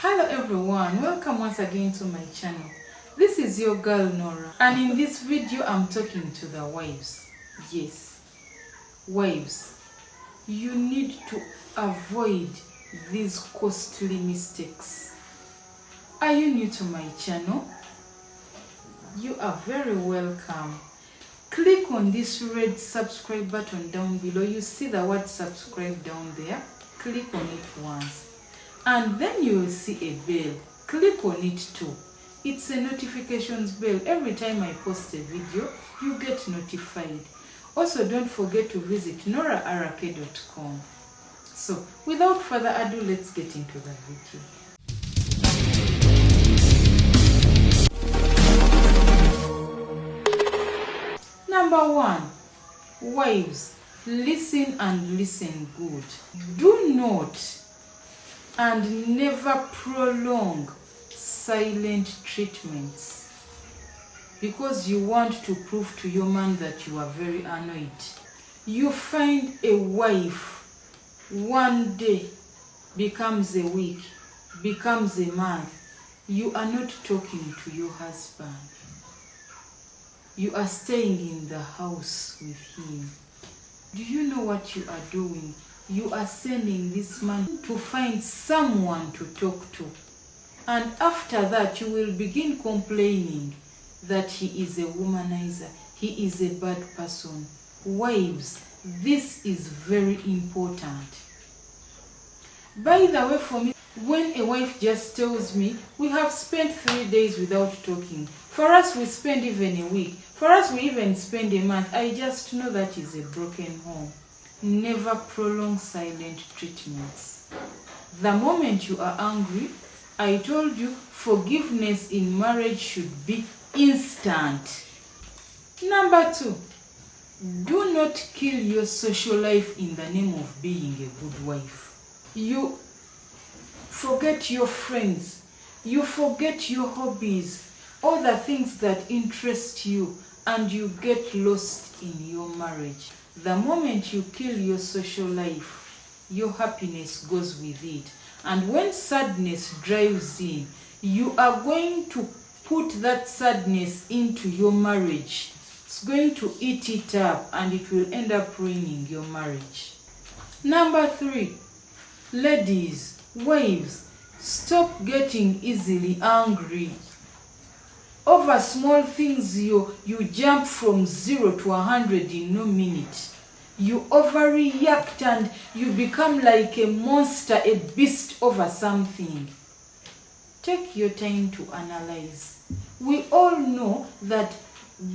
Hello everyone, welcome once again to my channel. This is your girl Nora, and in this video I'm talking to the wives. Yes, wives, you need to avoid these costly mistakes. Are you new to my channel? You are very welcome. Click on this red subscribe button down below. You see the word subscribe down there. Click on it once, and then you will see a bell. Click on it too. It's a notifications bell. Every time I post a video, you get notified. Also, don't forget to visit norark.com. So, without further ado, let's get into the video. Number 1. Wives, listen and listen good. Do not and never prolong silent treatments because you want to prove to your man that you are very annoyed. You find a wife one day becomes a week, becomes a month. You are not talking to your husband. You are staying in the house with him. Do you know what you are doing? You are sending this man to find someone to talk to. And after that, you will begin complaining that he is a womanizer. He is a bad person. Wives, this is very important. By the way, for me, when a wife just tells me, we have spent 3 days without talking. For us, we spend even a week. For us, we even spend a month. I just know that is a broken home. Never prolong silent treatments. The moment you are angry, I told you, forgiveness in marriage should be instant. Number 2, do not kill your social life in the name of being a good wife. You forget your friends. You forget your hobbies, all the things that interest you, and you get lost in your marriage. The moment you kill your social life, your happiness goes with it. And when sadness drives in, you are going to put that sadness into your marriage. It's going to eat it up, and it will end up ruining your marriage. Number 3, ladies, wives, stop getting easily angry. Over small things, you jump from 0 to 100 in no minute. You overreact and you become like a monster, a beast over something. Take your time to analyze. We all know that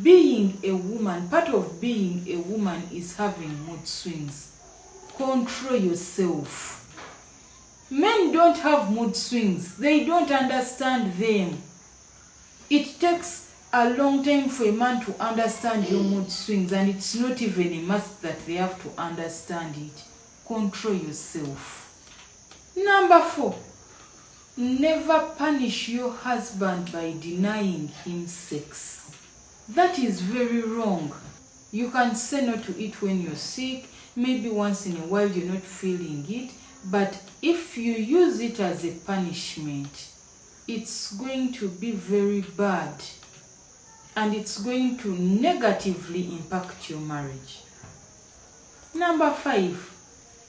being a woman, part of being a woman is having mood swings. Control yourself. Men don't have mood swings. They don't understand them. It takes a long time for a man to understand your mood swings, and it's not even a must that they have to understand it. Control yourself. Number 4, never punish your husband by denying him sex. That is very wrong. You can say no to it when you're sick, maybe once in a while you're not feeling it, but if you use it as a punishment, it's going to be very bad, and it's going to negatively impact your marriage. Number 5,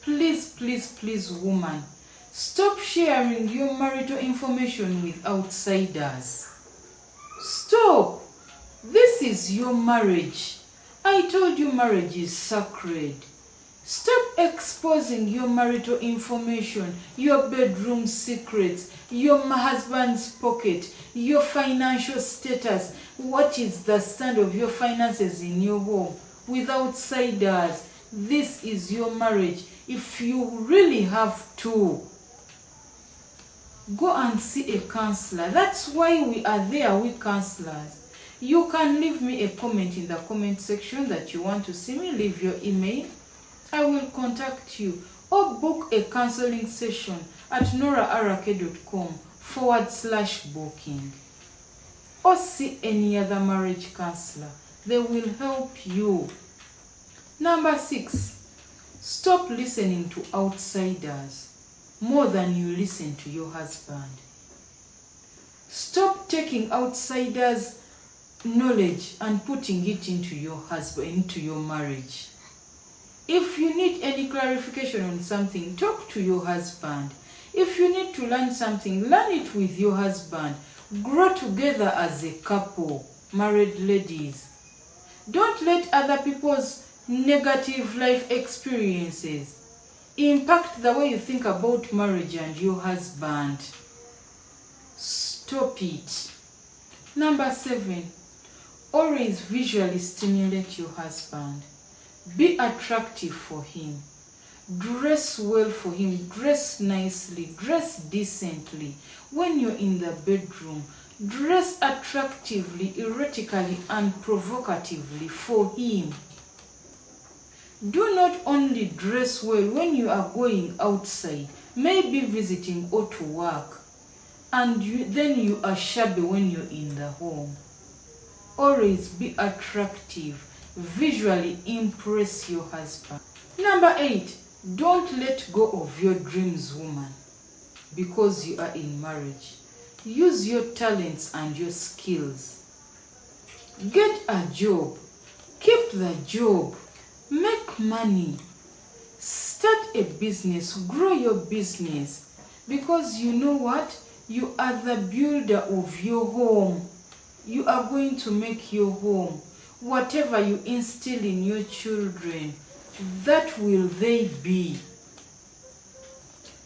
please, woman, stop sharing your marital information with outsiders. Stop. This is your marriage. I told you marriage is sacred. Stop exposing your marital information, your bedroom secrets, your husband's pocket, your financial status. What is the stand of your finances in your home with outsiders? This is your marriage. If you really have to, go and see a counselor. That's why we are there, we counselors. You can leave me a comment in the comment section that you want to see me. Leave your email. I will contact you, or book a counseling session at norark.com/booking, or see any other marriage counselor. They will help you. Number 6, stop listening to outsiders. more than you listen to your husband. Stop taking outsiders' knowledge and putting it into your husband, into your marriage. If you need any clarification on something, talk to your husband. If you need to learn something, learn it with your husband. Grow together as a couple, married ladies. Don't let other people's negative life experiences impact the way you think about marriage and your husband. Stop it. Number 7, always visually stimulate your husband. Be attractive for him. Dress well for him. Dress nicely. Dress decently. When you're in the bedroom, dress attractively, erotically, and provocatively for him. Do not only dress well when you are going outside, maybe visiting or to work, and then you are shabby when you're in the home. Always be attractive. Visually impress your husband. Number 8, don't let go of your dreams, woman, because you are in marriage. Use your talents and your skills. Get a job. Keep the job. Make money. Start a business. Grow your business. Because you know what? You are the builder of your home. You are going to make your home. Whatever you instill in your children, that will they be.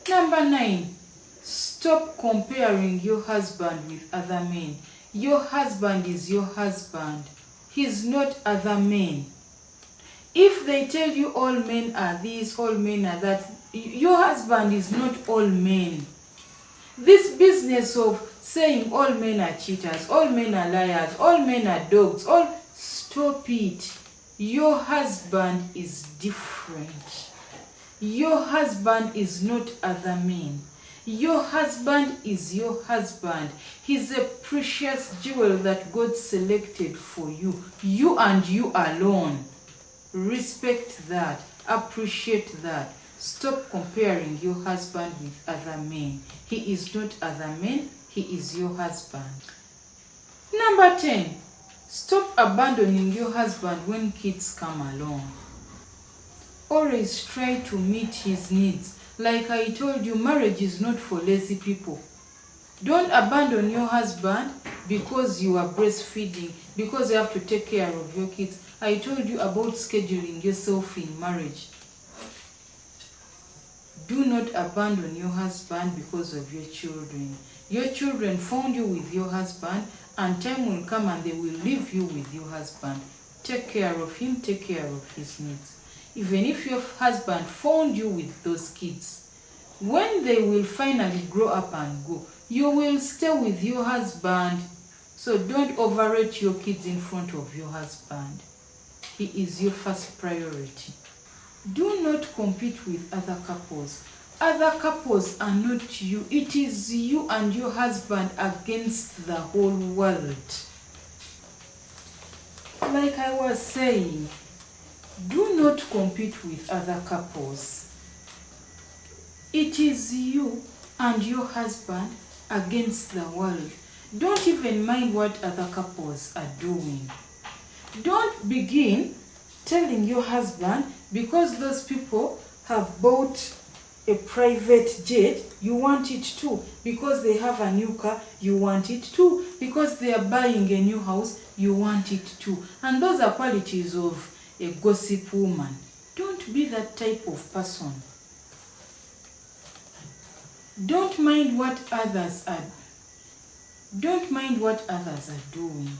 Number 9, stop comparing your husband with other men. Your husband is your husband. He's not other men. If they tell you all men are this, all men are that, your husband is not all men. This business of saying all men are cheaters, all men are liars, all men are dogs, stop it. Your husband is different. Your husband is not other men. Your husband is your husband. He's a precious jewel that God selected for you. You and you alone. Respect that. Appreciate that. Stop comparing your husband with other men. He is not other men. He is your husband. Number 10. Stop abandoning your husband when kids come along. Always try to meet his needs. Like I told you, marriage is not for lazy people. Don't abandon your husband because you are breastfeeding, because you have to take care of your kids. I told you about scheduling yourself in marriage. Do not abandon your husband because of your children. Your children found you with your husband, and time will come and they will leave you with your husband. Take care of him, take care of his needs. Even if your husband found you with those kids, when they will finally grow up and go, you will stay with your husband. So don't overrate your kids in front of your husband. He is your first priority. Do not compete with other couples. Other couples are not you. It is you and your husband against the whole world. Like I was saying, do not compete with other couples. It is you and your husband against the world. Don't even mind what other couples are doing. Don't begin telling your husband, because those people have bought a private jet, you want it too. Because they have a new car, you want it too. Because they are buying a new house, you want it too. And those are qualities of a gossip woman. Don't be that type of person. Don't mind what others are doing.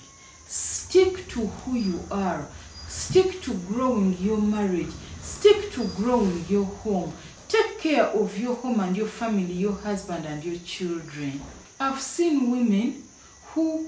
Stick to who you are. Stick to growing your marriage. Stick to growing your home. Take care of your home and your family, your husband and your children. I've seen women who,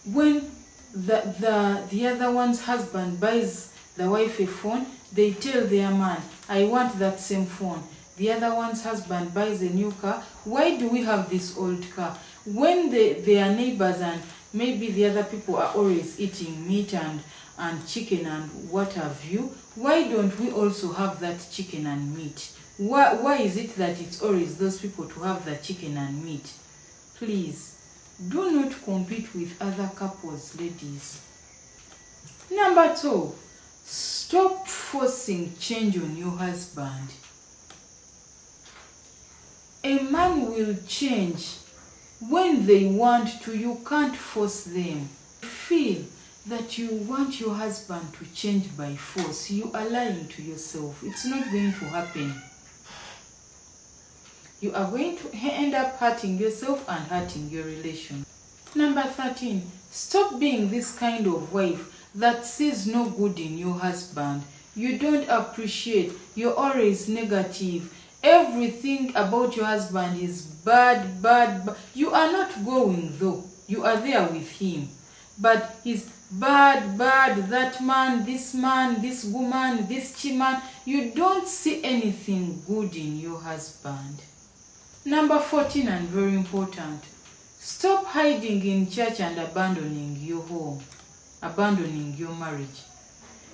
when the other one's husband buys the wife a phone, they tell their man, I want that same phone. The other one's husband buys a new car. Why do we have this old car? When they are neighbors and maybe the other people are always eating meat and chicken and what have you, why don't we also have that chicken and meat? Why is it that it's always those people to have the chicken and meat? Please, do not compete with other couples, ladies. Number 2, stop forcing change on your husband. A man will change when they want to. You can't force them. Feel that you want your husband to change by force. You are lying to yourself. It's not going to happen. You are going to end up hurting yourself and hurting your relation. Number 13, stop being this kind of wife that sees no good in your husband. You don't appreciate. You're always negative. Everything about your husband is bad, bad, bad. You are not going though. You are there with him. But he's bad, bad, that man, this woman, this chiman. You don't see anything good in your husband. Number 14, and very important, stop hiding in church and abandoning your home, abandoning your marriage.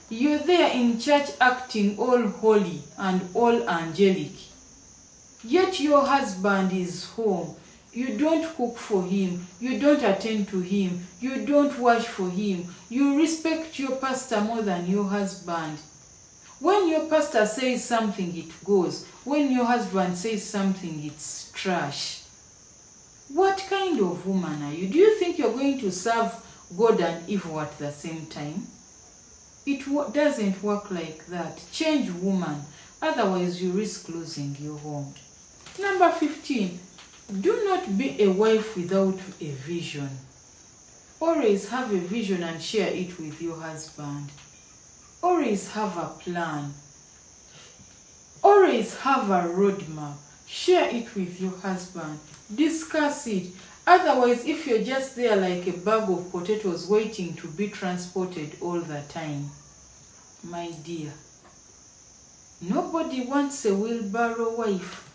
You're there in church acting all holy and all angelic. Yet your husband is home. You don't cook for him. You don't attend to him. You don't wash for him. You respect your pastor more than your husband. When your pastor says something, it goes. When your husband says something, it's trash. What kind of woman are you? Do you think you're going to serve God and evil at the same time? It doesn't work like that. Change, woman. Otherwise, you risk losing your home. Number 15. Do not be a wife without a vision. Always have a vision and share it with your husband. Always have a plan. Always have a roadmap. Share it with your husband. Discuss it. Otherwise, if you're just there like a bag of potatoes waiting to be transported all the time, my dear, nobody wants a wheelbarrow wife.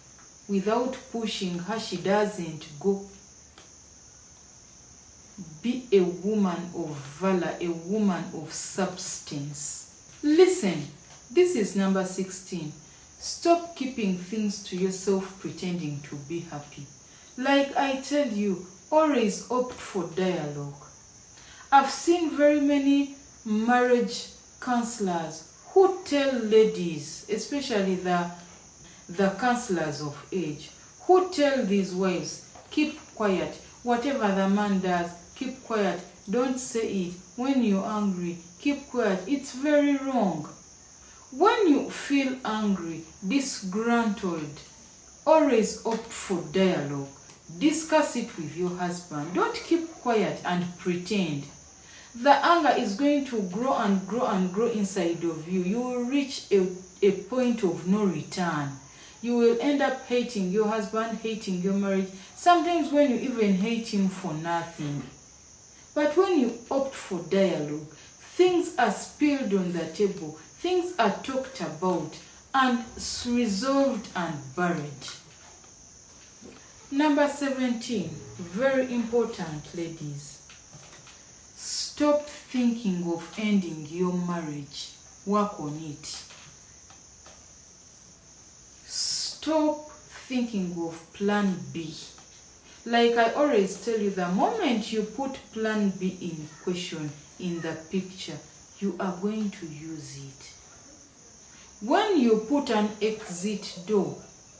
Without pushing her, she doesn't go. Be a woman of valor, a woman of substance. Listen, this is number 16. Stop keeping things to yourself pretending to be happy. Like I tell you, always opt for dialogue. I've seen very many marriage counselors who tell ladies, especially the counselors of age, who tell these wives, keep quiet. Whatever the man does, keep quiet. Don't say it. When you're angry, keep quiet. It's very wrong. When you feel angry, disgruntled, always opt for dialogue. Discuss it with your husband. Don't keep quiet and pretend. The anger is going to grow and grow and grow inside of you. You will reach a point of no return. You will end up hating your husband, hating your marriage. Sometimes when you even hate him for nothing. But when you opt for dialogue, things are spilled on the table. Things are talked about and resolved and buried. Number 17, very important, ladies. Stop thinking of ending your marriage. Work on it. Stop thinking of plan B. Like I always tell you, the moment you put plan B in question, in the picture, you are going to use it. When you put an exit door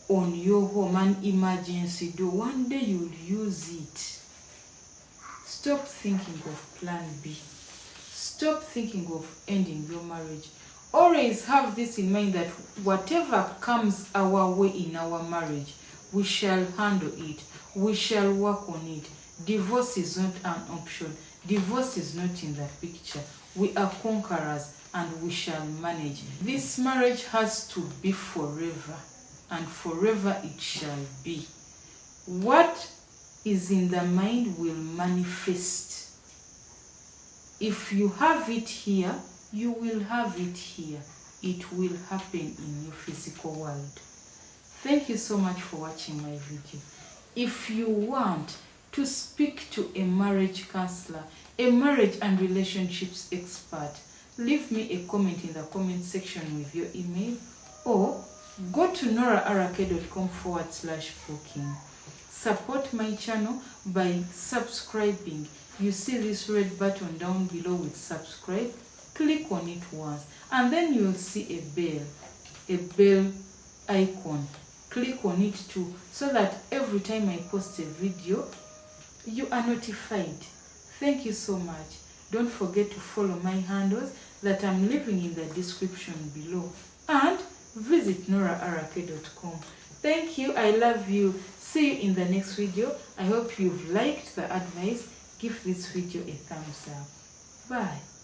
on your home, an emergency door, one day you'll use it. Stop thinking of plan B. Stop thinking of ending your marriage. Always have this in mind that whatever comes our way in our marriage, we shall handle it. We shall work on it. Divorce is not an option. Divorce is not in the picture. We are conquerors and we shall manage. This marriage has to be forever, and forever it shall be. What is in the mind will manifest. If you have it here, you will have it here. It will happen in your physical world. Thank you so much for watching my video. If you want to speak to a marriage counselor, a marriage and relationships expert, leave me a comment in the comment section with your email, or go to noraarake.com/booking. Support my channel by subscribing. You see this red button down below with subscribe. Click on it once and then you will see a bell icon. Click on it too so that every time I post a video, you are notified. Thank you so much. Don't forget to follow my handles that I'm leaving in the description below and visit noraarake.com. Thank you. I love you. See you in the next video. I hope you've liked the advice. Give this video a thumbs up. Bye.